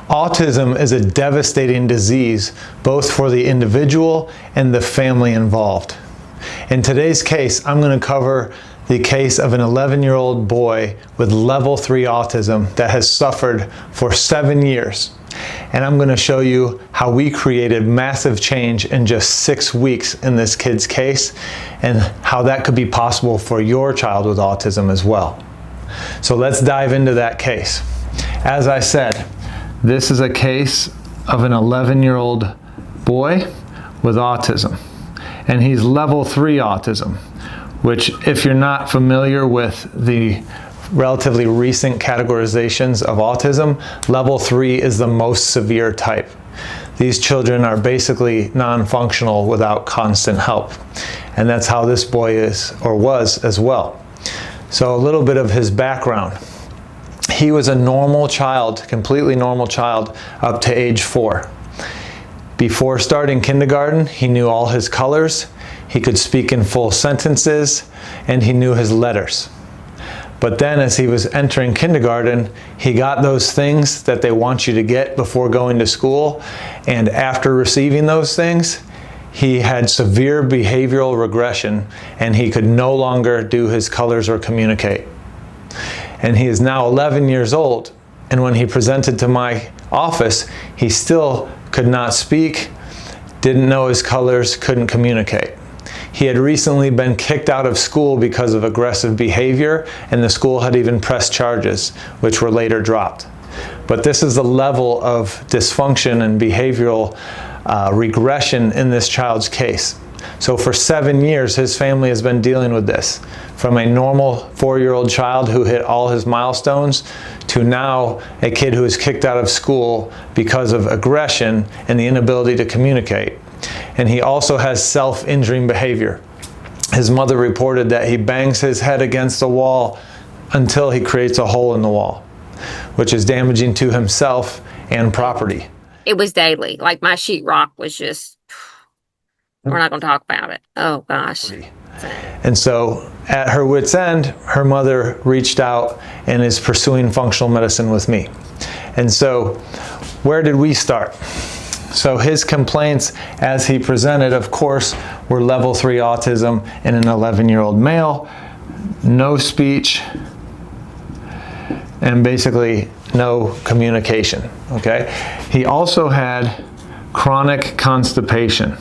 Autism is a devastating disease, both for the individual and the family involved. In today's case, I'm going to cover the case of an 11-year-old boy with level 3 autism that has suffered for 7 years. And I'm going to show you how we created massive change in just 6 weeks in this kid's case, and how that could be possible for your child with autism as well. So let's dive into that case. As I said, this is a case of an 11-year-old boy with autism, and he's level 3 autism, which, if you're not familiar with the relatively recent categorizations of autism, level 3 is the most severe type. These children are basically non-functional without constant help, and that's how this boy is, or was, as well. So a little bit of his background. He was a normal child, completely normal child, up to age 4. Before starting kindergarten, he knew all his colors, he could speak in full sentences, and he knew his letters. But then as he was entering kindergarten, he got those things that they want you to get before going to school, and after receiving those things, he had severe behavioral regression, and he could no longer do his colors or communicate. And he is now 11 years old, and when he presented to my office, he still could not speak, didn't know his colors, couldn't communicate. He had recently been kicked out of school because of aggressive behavior, and the school had even pressed charges, which were later dropped. But this is the level of dysfunction and behavioral regression in this child's case. So for 7 years, his family has been dealing with this. From a normal 4-year-old child who hit all his milestones, to now a kid who is kicked out of school because of aggression and the inability to communicate. And he also has self-injuring behavior. His mother reported that he bangs his head against the wall until he creates a hole in the wall, which is damaging to himself and property. It was daily. Like, my sheetrock was just, we're not going to talk about it. Oh, gosh. And so at her wit's end, her mother reached out and is pursuing functional medicine with me. And so where did we start? So his complaints as he presented, of course, were level 3 autism in an 11-year-old male, no speech, and basically no communication, okay? He also had chronic constipation.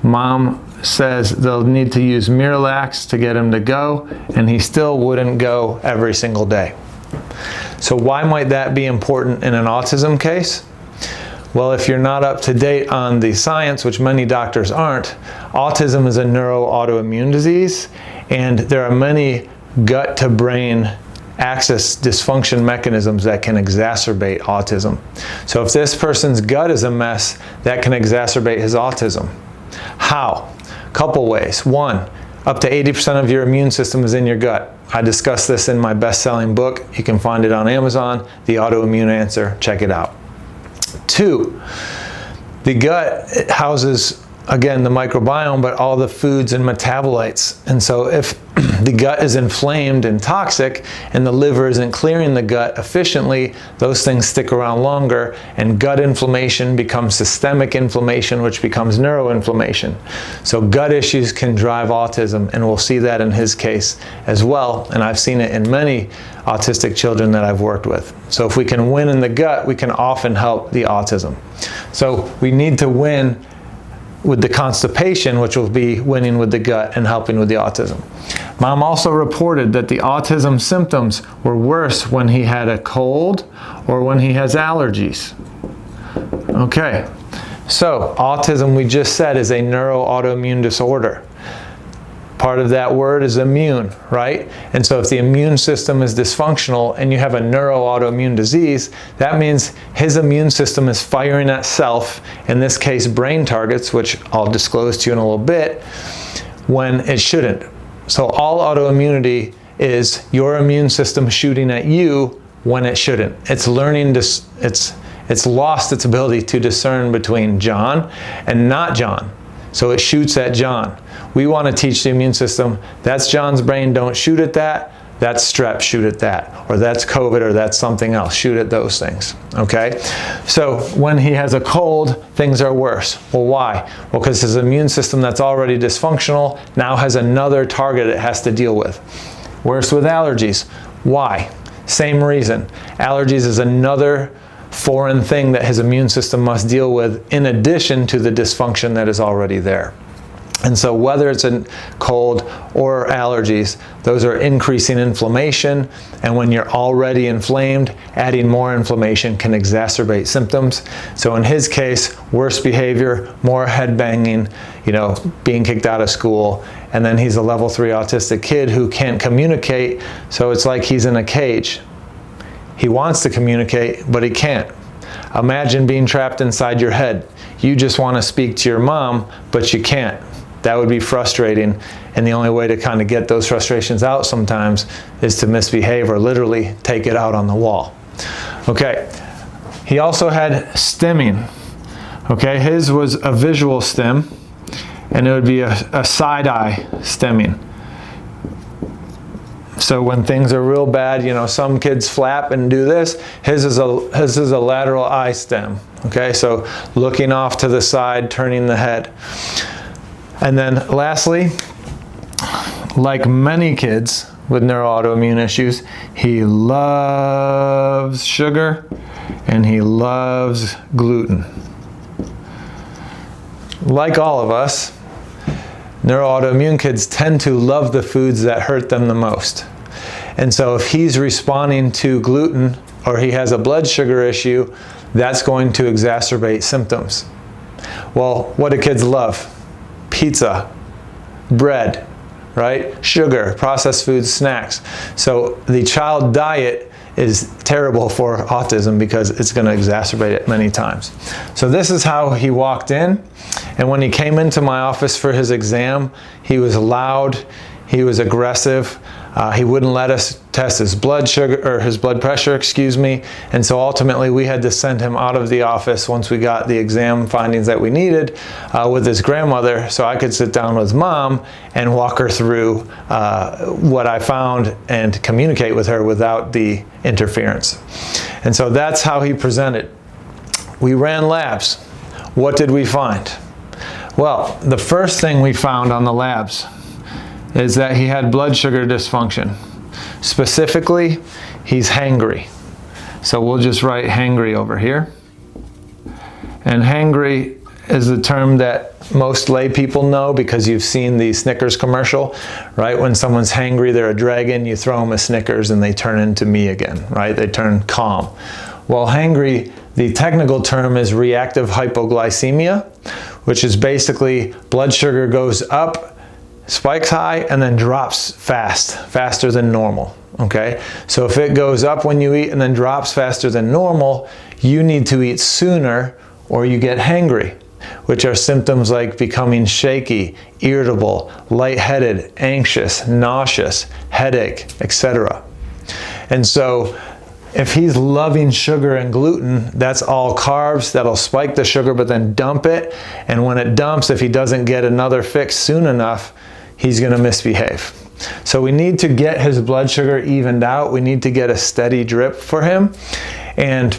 Mom says they'll need to use Miralax to get him to go, and he still wouldn't go every single day. So why might that be important in an autism case? Well, if you're not up to date on the science, which many doctors aren't, autism is a neuroautoimmune disease, and there are many gut-to-brain axis dysfunction mechanisms that can exacerbate autism. So if this person's gut is a mess, that can exacerbate his autism. How? Couple ways. One, up to 80% of your immune system is in your gut. I discuss this in my best-selling book. You can find it on Amazon, The Autoimmune Answer. Check it out. 2, the gut houses, again, the microbiome, but all the foods and metabolites. And so if the gut is inflamed and toxic and the liver isn't clearing the gut efficiently, those things stick around longer, and gut inflammation becomes systemic inflammation, which becomes neuroinflammation. So gut issues can drive autism, and we'll see that in his case as well. And I've seen it in many autistic children that I've worked with. So if we can win in the gut, we can often help the autism. So we need to win with the constipation, which will be winning with the gut and helping with the autism. Mom also reported that the autism symptoms were worse when he had a cold or when he has allergies. Okay, so autism, we just said, is a neuroautoimmune disorder. Part of that word is immune, right? And so if the immune system is dysfunctional and you have a neuroautoimmune disease, that means his immune system is firing at self, in this case brain targets, which I'll disclose to you in a little bit, when it shouldn't. So all autoimmunity is your immune system shooting at you when it shouldn't. It's learning to, it's lost its ability to discern between John and not John. So it shoots at John. We want to teach the immune system, that's John's brain, don't shoot at that. That's strep, shoot at that. Or that's COVID, or that's something else, shoot at those things, okay? So when he has a cold, things are worse. Well, why? Well, because his immune system that's already dysfunctional now has another target it has to deal with. Worse with allergies. Why? Same reason. Allergies is another foreign thing that his immune system must deal with in addition to the dysfunction that is already there. And so whether it's a cold or allergies, those are increasing inflammation, and when you're already inflamed, adding more inflammation can exacerbate symptoms. So in his case, worse behavior, more head banging, being kicked out of school, and then he's a level 3 autistic kid who can't communicate, so it's like he's in a cage. He wants to communicate, but he can't. Imagine being trapped inside your head. You just want to speak to your mom, but you can't. That would be frustrating, and the only way to kind of get those frustrations out sometimes is to misbehave or literally take it out on the wall. Okay, he also had stimming. Okay, his was a visual stim, and it would be a side-eye stimming. So when things are real bad, some kids flap and do this. His is a lateral eye stem. Okay, so looking off to the side, turning the head. And then lastly, like many kids with neuroautoimmune issues, he loves sugar and he loves gluten. Like all of us, neuroautoimmune kids tend to love the foods that hurt them the most. And so if he's responding to gluten or he has a blood sugar issue, that's going to exacerbate symptoms. Well, what do kids love? Pizza, bread, right? Sugar, processed foods, snacks. So the child diet is terrible for autism because it's going to exacerbate it many times. So this is how he walked in. And when he came into my office for his exam, he was loud, he was aggressive. He wouldn't let us test his blood sugar or his blood pressure, and so ultimately we had to send him out of the office once we got the exam findings that we needed with his grandmother, so I could sit down with mom and walk her through what I found and communicate with her without the interference. And so that's how he presented. We ran labs. What did we find? Well, the first thing we found on the labs is that he had blood sugar dysfunction. Specifically, he's hangry. So we'll just write hangry over here. And hangry is the term that most lay people know because you've seen the Snickers commercial, right? When someone's hangry, they're a dragon, you throw them a Snickers and they turn into me again, right? They turn calm. Well, hangry, the technical term is reactive hypoglycemia, which is basically blood sugar goes up, spikes high, and then drops faster than normal, okay? So if it goes up when you eat and then drops faster than normal, you need to eat sooner or you get hangry, which are symptoms like becoming shaky, irritable, lightheaded, anxious, nauseous, headache, etc. And so if he's loving sugar and gluten, that's all carbs that'll spike the sugar but then dump it. And when it dumps, if he doesn't get another fix soon enough, he's going to misbehave. So we need to get his blood sugar evened out. We need to get a steady drip for him. And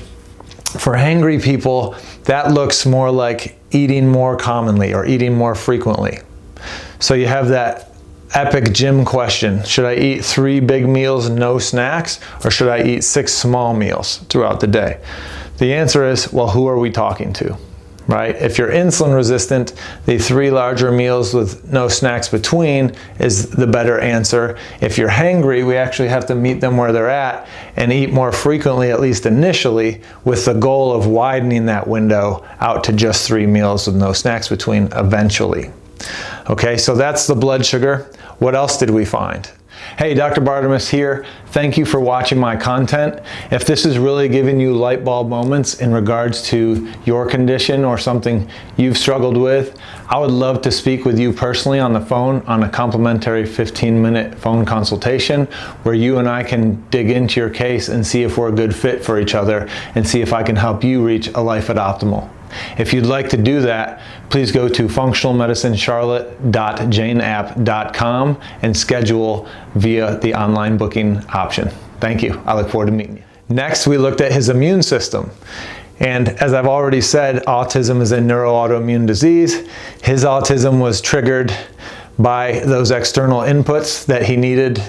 for hangry people, that looks more like eating more commonly or eating more frequently. So you have that epic gym question. Should I eat 3 big meals, no snacks, or should I eat 6 small meals throughout the day? The answer is, well, who are we talking to? Right? If you're insulin resistant, the 3 larger meals with no snacks between is the better answer. If you're hangry, we actually have to meet them where they're at and eat more frequently, at least initially, with the goal of widening that window out to just 3 meals with no snacks between eventually. Okay, so that's the blood sugar. What else did we find? Hey, Dr. Bartemus here. Thank you for watching my content. If this is really giving you light bulb moments in regards to your condition or something you've struggled with, I would love to speak with you personally on the phone on a complimentary 15-minute phone consultation where you and I can dig into your case and see if we're a good fit for each other and see if I can help you reach a life at optimal. If you'd like to do that, please go to functionalmedicinecharlotte.janeapp.com and schedule via the online booking option. Thank you. I look forward to meeting you. Next, we looked at his immune system. And as I've already said, autism is a neuroautoimmune disease. His autism was triggered by those external inputs that he needed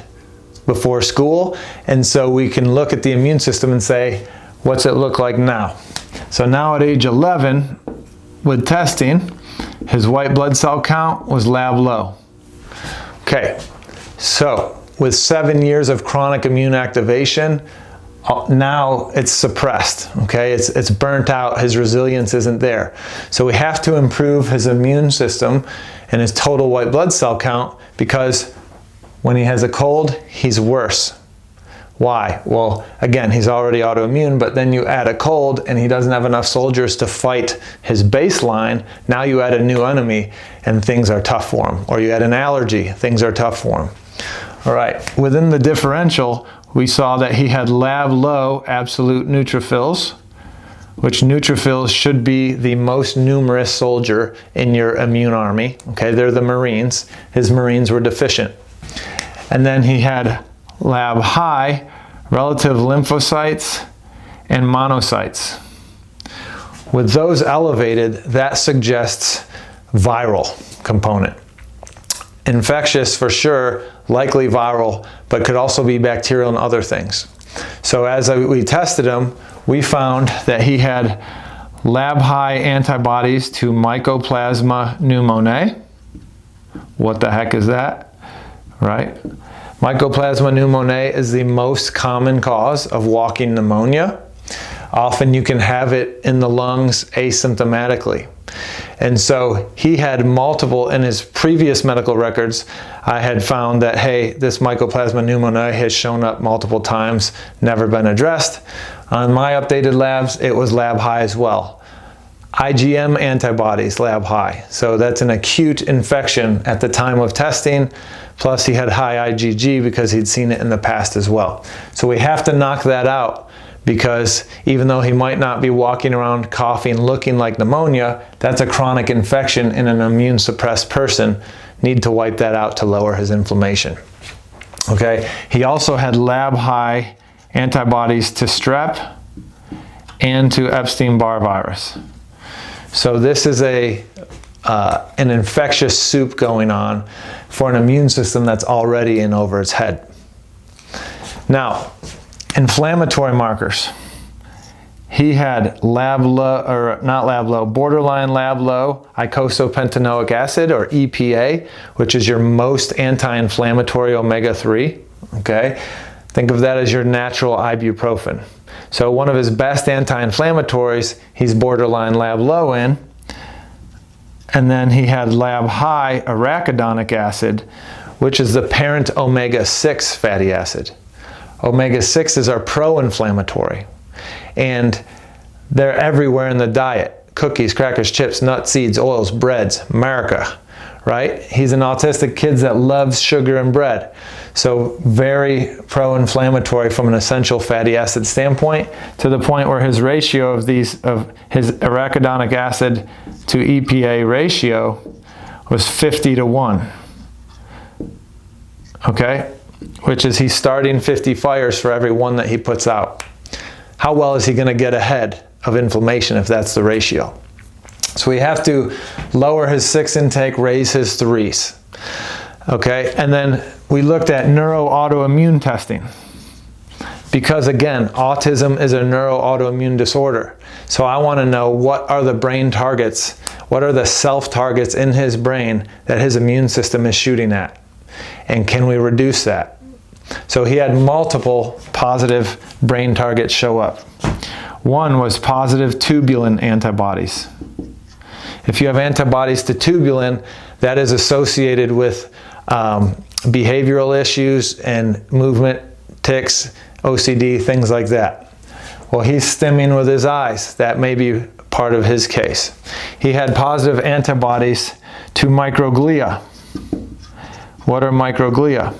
before school. And so we can look at the immune system and say, what's it look like now? So now at age 11, with testing, his white blood cell count was lab low. Okay, so with 7 years of chronic immune activation, now it's suppressed, okay? It's burnt out, his resilience isn't there. So we have to improve his immune system and his total white blood cell count, because when he has a cold, he's worse. Why? Well, again, he's already autoimmune, but then you add a cold and he doesn't have enough soldiers to fight his baseline. Now you add a new enemy and things are tough for him. Or you add an allergy, things are tough for him. All right, within the differential, we saw that he had lab low absolute neutrophils, which neutrophils should be the most numerous soldier in your immune army. Okay, they're the Marines. His Marines were deficient. And then he had lab high relative lymphocytes and monocytes. With those elevated, that suggests viral component. Infectious for sure, likely viral, but could also be bacterial and other things. So as we tested him, we found that he had lab high antibodies to Mycoplasma pneumoniae. What the heck is that? Right? Mycoplasma pneumoniae is the most common cause of walking pneumonia. Often you can have it in the lungs asymptomatically. And so he had multiple, in his previous medical records, I had found that, hey, this Mycoplasma pneumoniae has shown up multiple times, never been addressed. On my updated labs, it was lab high as well. IgM antibodies, lab high. So that's an acute infection at the time of testing, plus he had high IgG because he'd seen it in the past as well. So we have to knock that out, because even though he might not be walking around coughing looking like pneumonia, that's a chronic infection in an immune suppressed person. Need to wipe that out to lower his inflammation. Okay, he also had lab high antibodies to strep and to Epstein-Barr virus. So this is an infectious soup going on for an immune system that's already in over its head. Now, inflammatory markers. He had borderline lab low eicosapentaenoic acid, or EPA, which is your most anti-inflammatory omega-3, okay? Think of that as your natural ibuprofen. So one of his best anti-inflammatories, he's borderline lab low in. And then he had lab high arachidonic acid, which is the parent omega-6 fatty acid. Omega-6s are pro-inflammatory, and they're everywhere in the diet. Cookies, crackers, chips, nuts, seeds, oils, breads, America, right? He's an autistic kid that loves sugar and bread. So very pro-inflammatory from an essential fatty acid standpoint, to the point where his ratio of his arachidonic acid to EPA ratio was 50-1. Okay? Which is he's starting 50 fires for every one that he puts out. How well is he going to get ahead of inflammation if that's the ratio? So we have to lower his 6 intake, raise his 3s. Okay, and then we looked at neuroautoimmune testing. Because again, autism is a neuroautoimmune disorder. So I want to know, what are the brain targets, what are the self-targets in his brain that his immune system is shooting at? And can we reduce that? So he had multiple positive brain targets show up. One was positive tubulin antibodies. If you have antibodies to tubulin, that is associated with behavioral issues and movement, tics, OCD, things like that. Well, he's stimming with his eyes. That may be part of his case. He had positive antibodies to microglia. What are microglia?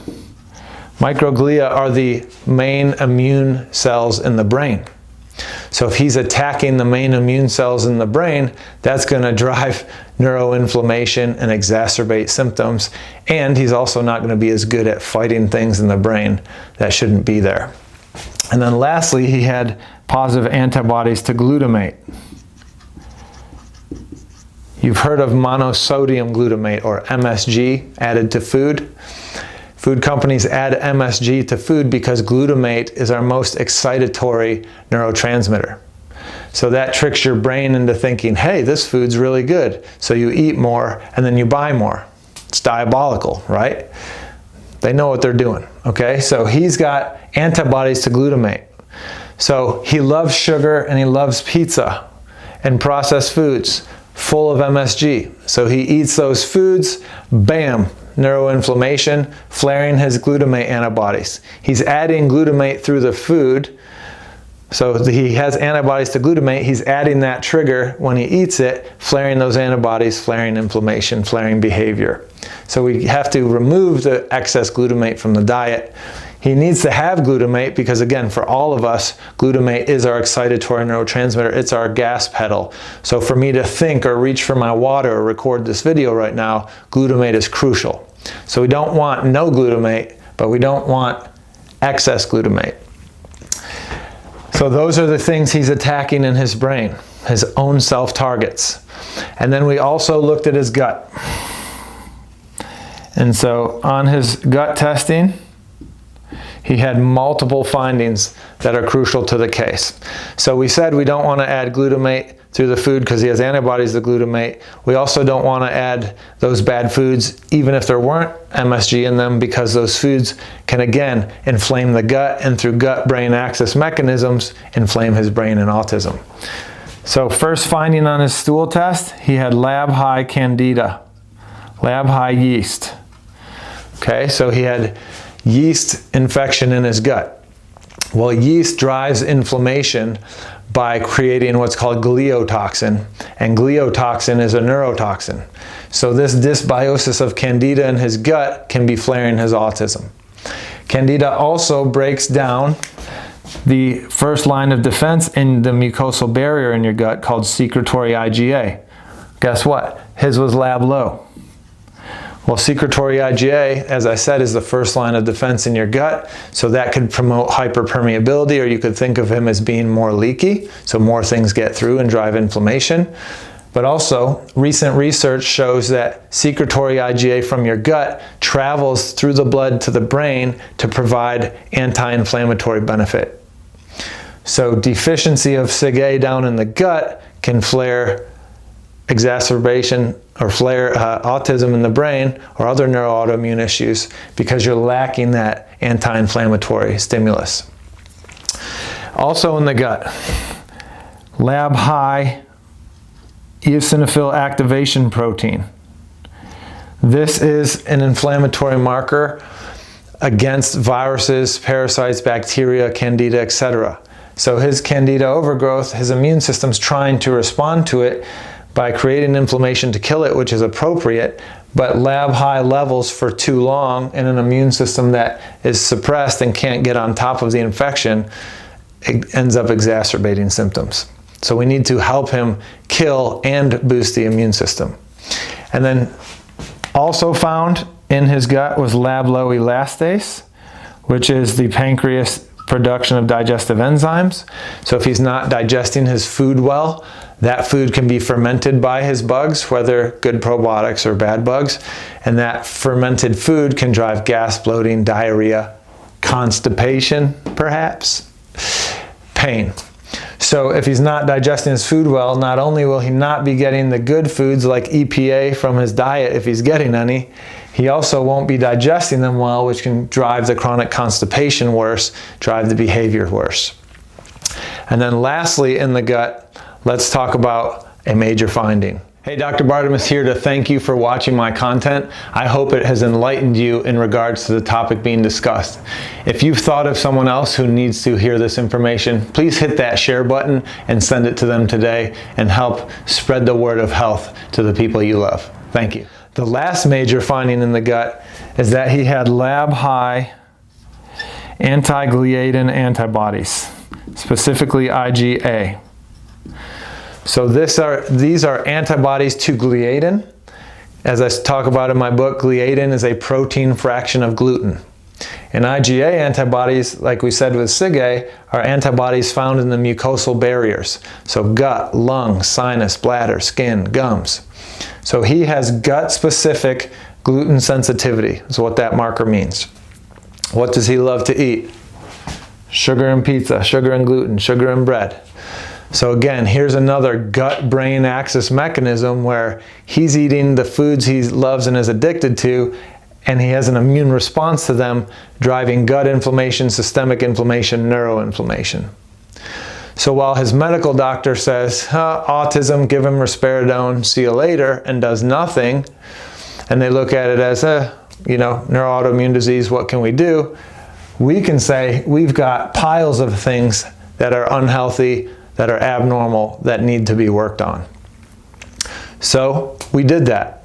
Microglia are the main immune cells in the brain. So So if he's attacking the main immune cells in the brain, that's going to drive neuroinflammation and exacerbate symptoms. And he's also not going to be as good at fighting things in the brain that shouldn't be there. And then lastly, he had positive antibodies to glutamate. You've heard of monosodium glutamate, or MSG, added to food. Food companies add MSG to food because glutamate is our most excitatory neurotransmitter. So that tricks your brain into thinking, hey, this food's really good. So you eat more and then you buy more. It's diabolical, right? They know what they're doing, okay? So he's got antibodies to glutamate. So he loves sugar and he loves pizza and processed foods full of MSG. So he eats those foods, bam, neuroinflammation, flaring his glutamate antibodies. He's adding glutamate through the food. So he has antibodies to glutamate. He's adding that trigger when he eats it, flaring those antibodies, flaring inflammation, flaring behavior. So we have to remove the excess glutamate from the diet. He needs to have glutamate because, again, for all of us, glutamate is our excitatory neurotransmitter. It's our gas pedal. So for me to think or reach for my water or record this video right now, glutamate is crucial. So we don't want no glutamate, but we don't want excess glutamate. So those are the things he's attacking in his brain, his own self-targets. And then we also looked at his gut. And so on his gut testing, he had multiple findings that are crucial to the case. So we said we don't want to add glutamate through the food because he has antibodies to glutamate. We also don't want to add those bad foods, even if there weren't MSG in them, because those foods can, again, inflame the gut, and through gut-brain axis mechanisms, inflame his brain and autism. So first finding on his stool test, he had lab-high candida, lab-high yeast. Okay, so he had yeast infection in his gut. Well, yeast drives inflammation by creating what's called gliotoxin, and gliotoxin is a neurotoxin. So this dysbiosis of candida in his gut can be flaring his autism. Candida also breaks down the first line of defense in the mucosal barrier in your gut called secretory IgA. Guess what? His was lab low. Well, secretory IgA, as I said, is the first line of defense in your gut, so that could promote hyperpermeability, or you could think of him as being more leaky, so more things get through and drive inflammation. But also, recent research shows that secretory IgA from your gut travels through the blood to the brain to provide anti-inflammatory benefit. So deficiency of SIG-A down in the gut can flare exacerbation or flare autism in the brain or other neuroautoimmune issues because you're lacking that anti-inflammatory stimulus. Also in the gut, lab high eosinophil activation protein. This is an inflammatory marker against viruses, parasites, bacteria, candida, etc. So his candida overgrowth, his immune system's trying to respond to it by creating inflammation to kill it, which is appropriate, but lab high levels for too long in an immune system that is suppressed and can't get on top of the infection, it ends up exacerbating symptoms. So we need to help him kill and boost the immune system. And then also found in his gut was lab low elastase, which is the pancreas production of digestive enzymes. So if he's not digesting his food well, that food can be fermented by his bugs, whether good probiotics or bad bugs, and that fermented food can drive gas, bloating, diarrhea, constipation, perhaps, pain. So if he's not digesting his food well, not only will he not be getting the good foods like EPA from his diet if he's getting any, he also won't be digesting them well, which can drive the chronic constipation worse, drive the behavior worse. And then lastly, in the gut, let's talk about a major finding. Hey, Dr. Bartemus here to thank you for watching my content. I hope it has enlightened you in regards to the topic being discussed. If you've thought of someone else who needs to hear this information, please hit that share button and send it to them today and help spread the word of health to the people you love. Thank you. The last major finding in the gut is that he had lab high anti-gliadin antibodies. specifically IgA. So these are antibodies to gliadin. As I talk about in my book, gliadin is a protein fraction of gluten. And IgA antibodies, like we said with SIGA, are antibodies found in the mucosal barriers. So gut, lung, sinus, bladder, skin, gums. So he has gut-specific gluten sensitivity, is what that marker means. What does he love to eat? Sugar and pizza, sugar and gluten, sugar and bread. So again, here's another gut-brain axis mechanism where he's eating the foods he loves and is addicted to, and he has an immune response to them, driving gut inflammation, systemic inflammation, neuroinflammation. So while his medical doctor says, autism, give him risperidone, see you later, and does nothing, and they look at it as neuroautoimmune disease, what can we do? We can say we've got piles of things that are unhealthy, that are abnormal, that need to be worked on. So we did that.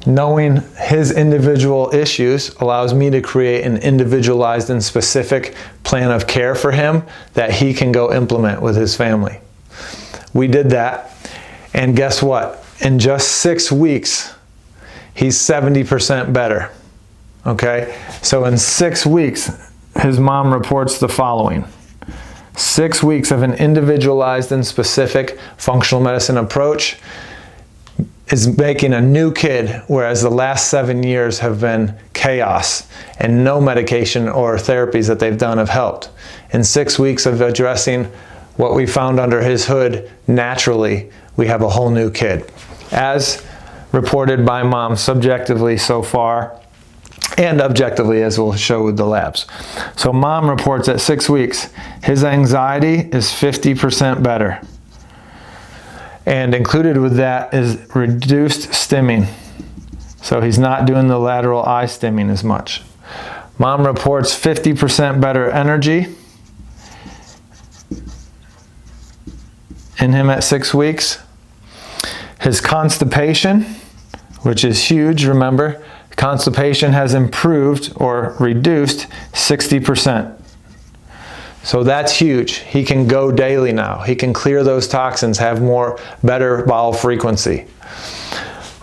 Knowing his individual issues allows me to create an individualized and specific plan of care for him that he can go implement with his family. We did that, and guess what? In just 6 weeks, he's 70% better. Okay? So in 6 weeks, his mom reports the following. 6 weeks of an individualized and specific functional medicine approach is making a new kid, whereas the last 7 years have been chaos and no medication or therapies that they've done have helped. In 6 weeks of addressing what we found under his hood naturally, we have a whole new kid, as reported by mom subjectively so far and objectively, as we'll show with the labs. So mom reports at 6 weeks, his anxiety is 50% better. And included with that is reduced stimming. So he's not doing the lateral eye stimming as much. Mom reports 50% better energy in him at 6 weeks. His constipation, which is huge, remember, constipation has improved or reduced 60%. So that's huge. He can go daily now. He can clear those toxins, have better bowel frequency.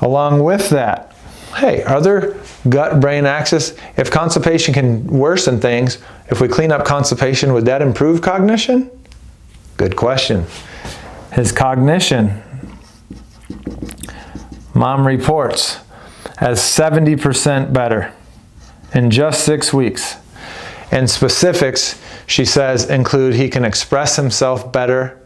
Along with that, hey, other gut-brain axis, if constipation can worsen things, if we clean up constipation, would that improve cognition? Good question. His cognition, mom reports, as 70% better in just 6 weeks. And specifics, she says, include he can express himself better,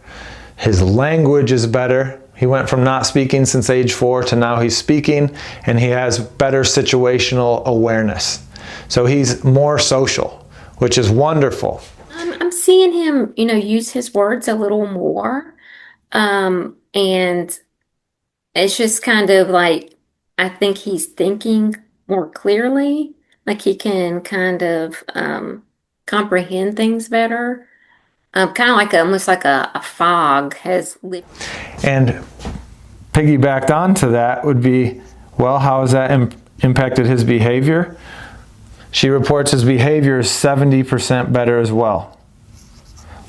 his language is better. He went from not speaking since age 4 to now he's speaking, and he has better situational awareness. So he's more social, which is wonderful. I'm seeing him, use his words a little more. And it's just kind of like, I think he's thinking more clearly, like he can kind of comprehend things better. Kind of like almost like a fog has lifted. And piggybacked onto that would be, well, how has that impacted his behavior? She reports his behavior is 70% better as well.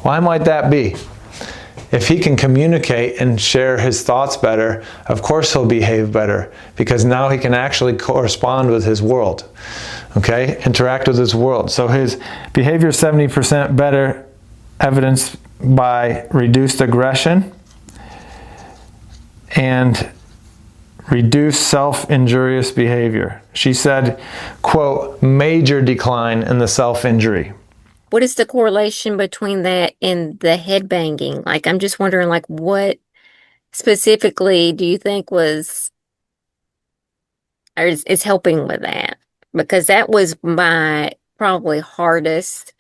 Why might that be? If he can communicate and share his thoughts better, of course he'll behave better, because now he can actually correspond with his world, okay? Interact with his world. So his behavior is 70% better, evidenced by reduced aggression and reduced self-injurious behavior. She said, quote, major decline in the self-injury. What is the correlation between that and the head banging? Like, I'm just wondering, like, what specifically do you think was, or is helping with that? Because that was my probably hardest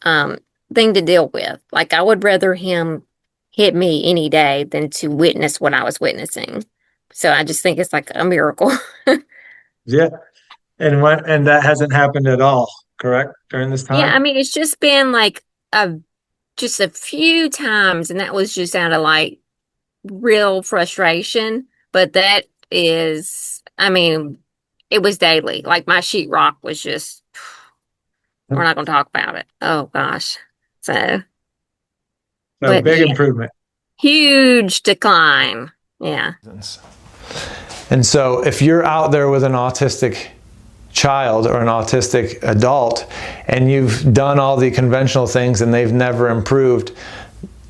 thing to deal with. Like, I would rather him hit me any day than to witness what I was witnessing. So I just think it's like a miracle. Yeah. And that hasn't happened at all, correct, during this Yeah, time? I mean, it's just been like just a few times, and that was just out of like real frustration. But that is, I mean, it was daily. Like my sheetrock was just, we're not going to talk about it. Oh gosh. So, So But big yeah, improvement. huge decline. Yeah. And so if you're out there with an autistic child or an autistic adult and you've done all the conventional things and they've never improved,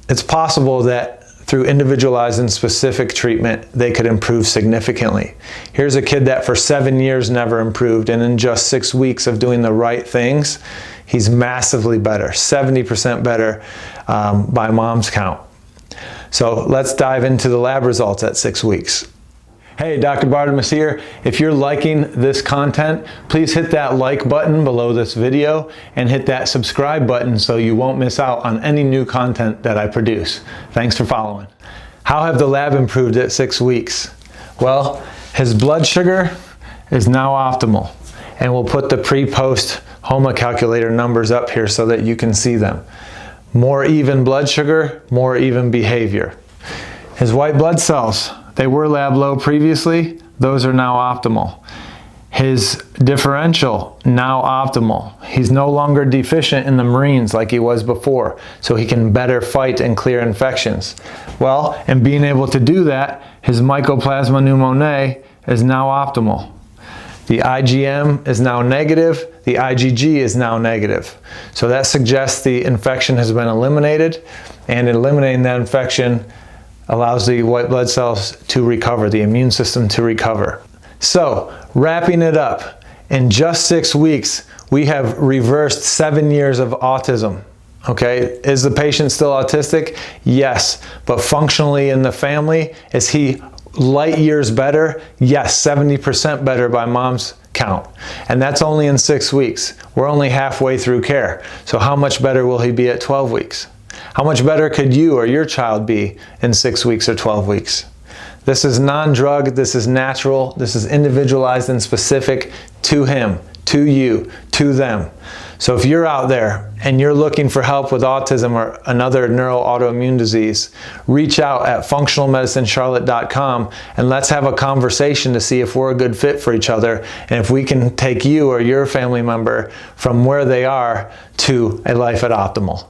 it's possible that through individualized and specific treatment, they could improve significantly. Here's a kid that for 7 years never improved, and in just 6 weeks of doing the right things, he's massively better, 70% better by mom's count. So let's dive into the lab results at 6 weeks. Hey, Dr. Bartemus here. If you're liking this content, please hit that like button below this video and hit that subscribe button so you won't miss out on any new content that I produce. Thanks for following. How have the lab improved at 6 weeks? Well, his blood sugar is now optimal, and we'll put the pre-post HOMA calculator numbers up here so that you can see them. More even blood sugar, more even behavior. His white blood cells, they were lab low previously, those are now optimal. His differential, now optimal. He's no longer deficient in the marines like he was before, so he can better fight and clear infections. Well, in being able to do that, his Mycoplasma pneumoniae is now optimal. The IgM is now negative, the IgG is now negative. So that suggests the infection has been eliminated, and eliminating that infection allows the white blood cells to recover, the immune system to recover. So, wrapping it up, in just 6 weeks, we have reversed 7 years of autism. Okay, is the patient still autistic? Yes, but functionally in the family, is he light years better? Yes, 70% better by mom's count. And that's only in 6 weeks. We're only halfway through care. So how much better will he be at 12 weeks? How much better could you or your child be in 6 weeks or 12 weeks? This is non-drug, this is natural, this is individualized and specific to him, to you, to them. So if you're out there and you're looking for help with autism or another neuroautoimmune disease, reach out at functionalmedicincharlotte.com and let's have a conversation to see if we're a good fit for each other and if we can take you or your family member from where they are to a life at optimal.